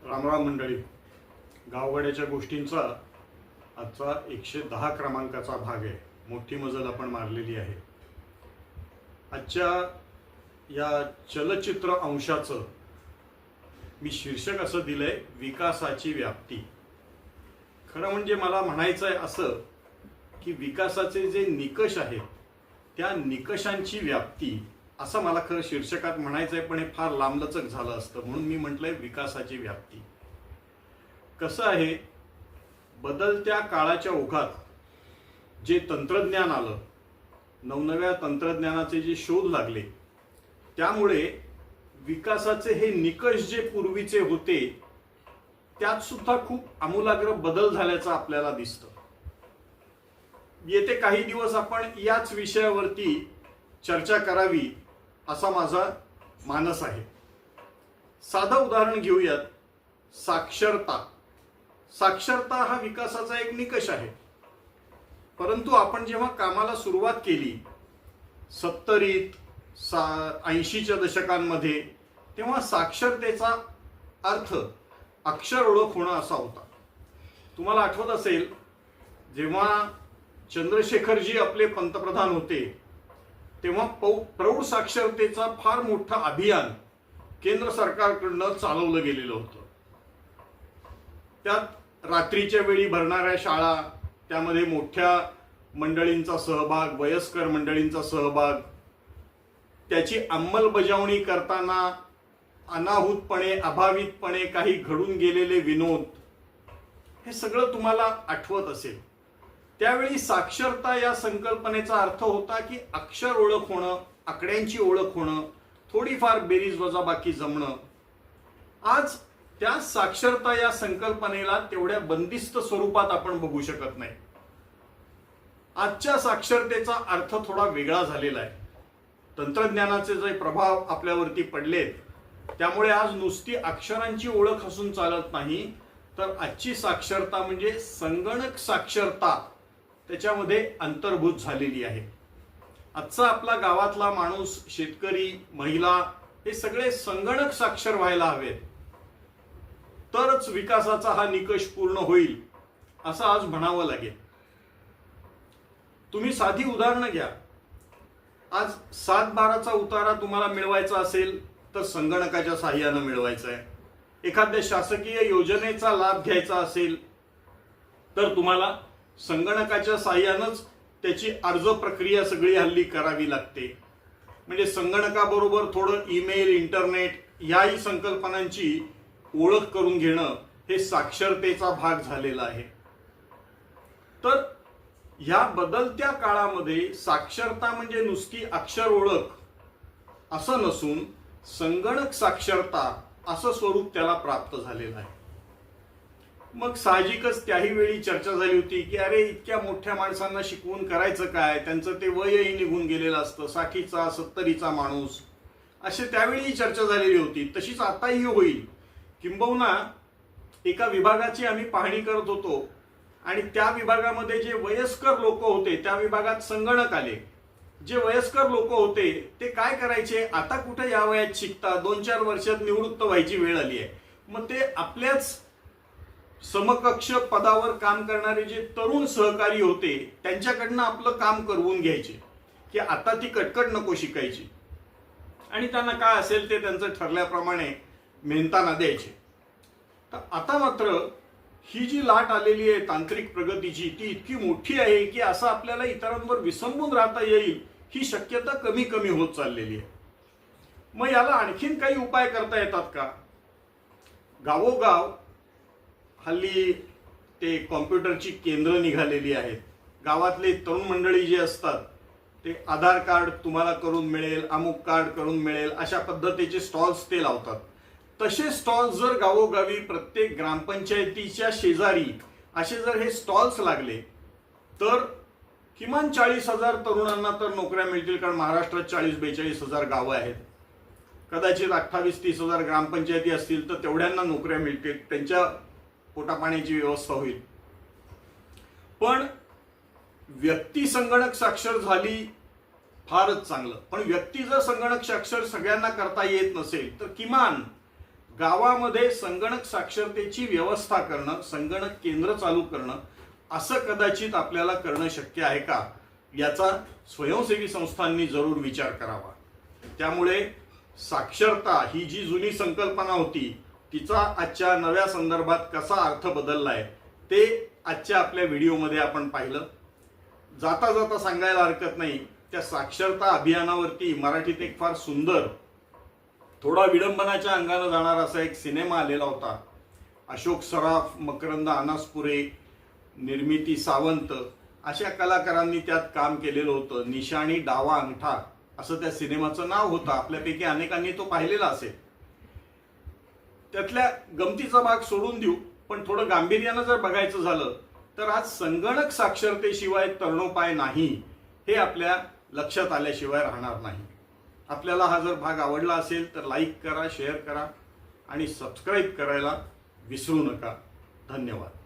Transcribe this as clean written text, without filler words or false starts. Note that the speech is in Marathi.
रामराम मंडळी, गावगाड्याच्या गोष्टींचा आजचा 110 क्रमांकाचा भाग आहे. मोठी मजल आपण मारलेली आहे. आजच्या या चलचित्र अंशाचं मी शीर्षक असं दिलंय, विकासाची व्याप्ती. खरं म्हणजे मला म्हणायचं आहे असं की विकासाचे जे निकष आहेत त्या निकषांची व्याप्ती, असं मला खरं शीर्षकात म्हणायचं आहे, पण हे फार लांबलचक झालं असतं म्हणून मी म्हटलंय विकासाची व्याप्ती. कसं आहे, बदलत्या काळाच्या ओघात जे तंत्रज्ञान आलं, नवनव्या तंत्रज्ञानाचे जे शोध लागले, त्यामुळे विकासाचे हे निकष जे पूर्वीचे होते त्यात सुद्धा खूप आमूलाग्र बदल झाल्याचं आपल्याला दिसतं. येते काही दिवस आपण याच विषयावरती चर्चा करावी असा माझा मानस आहे. साधं उदाहरण घेऊयात. साक्षरता. साक्षरता हा विकासाचा एक निकष आहे. परंतु आपण जेव्हा कामाला सुरुवात केली 70s 80च्या दशकांमध्ये, तेव्हा साक्षरतेचा अर्थ अक्षर ओळख होणं असा होता. तुम्हाला आठवत असेल, जेव्हा चंद्रशेखरजी आपले पंतप्रधान होते तेव्हा प्रौढ साक्षरतेचा फार मोठा अभियान केंद्र सरकारकडून चालवलं गेलेलं होतं. त्यात रात्रीच्या वेळी भरणाऱ्या शाळा, त्यामध्ये मोठ्या मंडळींचा सहभाग, वयस्कर मंडळींचा सहभाग, त्याची अंमलबजावणी करताना अनाहूतपणे, अभावितपणे काही घडून गेलेले विनोद, हे सगळं तुम्हाला आठवत असेल. त्यावेळी साक्षरता या संकल्पनेचा अर्थ होता की अक्षर ओळख होणं, आकड्यांची ओळख होणं, थोडीफार बेरीज वजाबाकी जमणं. आज त्या साक्षरता या संकल्पनेला तेवढ्या बंदिस्त स्वरूपात आपण बघू शकत नाही. आजच्या साक्षरतेचा अर्थ थोडा वेगळा झालेला आहे. तंत्रज्ञानाचे जे प्रभाव आपल्यावरती पडलेत त्यामुळे आज नुसती अक्षरांची ओळख असून चालत नाही, तर आजची साक्षरता म्हणजे संगणक साक्षरता त्याच्यामध्ये अंतर्भूत झालेली आहे. आजचा आपला गावातला माणूस, शेतकरी, महिला, हे सगळे संगणक साक्षर व्हायला हवेत, तरच विकासाचा हा निकष पूर्ण होईल असं आज म्हणावं लागेल. तुम्ही साधी उदाहरणं घ्या. आज 7/12चा उतारा तुम्हाला मिळवायचा असेल तर संगणकाच्या साहाय्यानं मिळवायचा आहे. एखाद्या शासकीय योजनेचा लाभ घ्यायचा असेल तर तुम्हाला संगणकाच्या साहाय्यानंच त्याची अर्ज प्रक्रिया सगळी हल्ली करावी लागते. म्हणजे संगणकाबरोबर थोडं ईमेल, इंटरनेट याही संकल्पनांची ओळख करून घेणं हे साक्षरतेचा भाग झालेला आहे. तर ह्या बदलत्या काळामध्ये साक्षरता म्हणजे नुसती अक्षर ओळख असं नसून संगणक साक्षरता असं स्वरूप त्याला प्राप्त झालेलं आहे. मग साहजिकच त्याही वेळी चर्चा झाली होती की अरे, इतक्या मोठ्या माणसांना शिकवून करायचं काय, त्यांचं ते वयही निघून गेलेलं असतं, 60चा 70चा माणूस, असे त्यावेळी चर्चा झालेली होती. तशीच आताही होईल. किंबहुना एका विभागाची आम्ही पाहणी करत होतो आणि त्या विभागामध्ये जे वयस्कर लोक होते, त्या विभागात संगणक आले. जे वयस्कर लोक होते ते काय करायचे, आता कुठे या वयात शिकता, 2-4 वर्षात निवृत्त व्हायची वेळ आली आहे. मग ते आपल्याच समकक्ष पदावर काम करणारे जे तरुण सहकारी होते त्यांच्याकडनं आपलं काम करवून घ्यायचे की आता ती कटकट नको शिकायची, आणि त्यांना काय असेल ते त्यांचं ठरल्याप्रमाणे मेहनताना द्यायचे. तर आता मात्र ही जी लाट आलेली आहे तांत्रिक प्रगतीची, ती इतकी मोठी आहे की असं आपल्याला इतरांवर विसंबून राहता येईल ही शक्यता कमी कमी होत चाललेली आहे. मग याला आणखीन काही उपाय करता येतात का? गावोगाव हल्ली ते कॉम्प्युटरची केंद्र निघालेली आहेत. गावातले तरुण मंडळी जे असतात ते आधार कार्ड तुम्हाला करून मिळेल, अमुक कार्ड करून मिळेल, अशा पद्धतीचे स्टॉल्स ते लावतात. तसे स्टॉल्स जर गावोगावी प्रत्येक ग्रामपंचायतीच्या शेजारी असे जर हे स्टॉल्स लागले तर किमान 40,000 तरुणांना तर नोकऱ्या मिळतील. कारण महाराष्ट्रात 40-42 गावं आहेत. कदाचित 28-30 हजार ग्रामपंचायती असतील तर तेवढ्यांना नोकऱ्या मिळतील, त्यांच्या पोटापाण्याची व्यवस्था होईल. पण व्यक्ती संगणक साक्षर झाली फारच चांगलं. पण व्यक्ती जर संगणक साक्षर सगळ्यांना करता येत नसेल तर किमान गावामध्ये संगणक साक्षरतेची व्यवस्था करणं, संगणक केंद्र चालू करणं, असं कदाचित आपल्याला करणं शक्य आहे का, याचा स्वयंसेवी संस्थांनी जरूर विचार करावा. त्यामुळे साक्षरता ही जी जुनी संकल्पना होती तिचा आजच्या नव्या संदर्भात कसा अर्थ बदललाय ते आजच्या आपल्या व्हिडिओमध्ये आपण पाहिलं. जाता जाता सांगायला हरकत नाही, त्या साक्षरता अभियानावरती मराठीत एक फार सुंदर, थोडा विडंबनाच्या अंगानं जाणारा असा एक सिनेमा आलेला होता. अशोक सराफ, मकरंद अनासपुरे, निर्मिती सावंत अशा कलाकारांनी त्यात काम केलेलं होतं. निशाणी डावा अंगठा असं त्या सिनेमाचं नाव होतं. आपल्यापैकी अनेकांनी तो पाहिलेला असेल. त्यातल्या गमतीचा भाग सोडून देऊ, पण थोडं गांभीर्यानं जर बघायचं झालं तर आज संगणक साक्षरतेशिवाय तरणोपाय नाही हे आपल्या लक्षात आल्याशिवाय राहणार नाही. आपल्याला हा जर भाग आवडला असेल तर लाईक करा, शेअर करा आणि सबस्क्राईब करायला विसरू नका. धन्यवाद.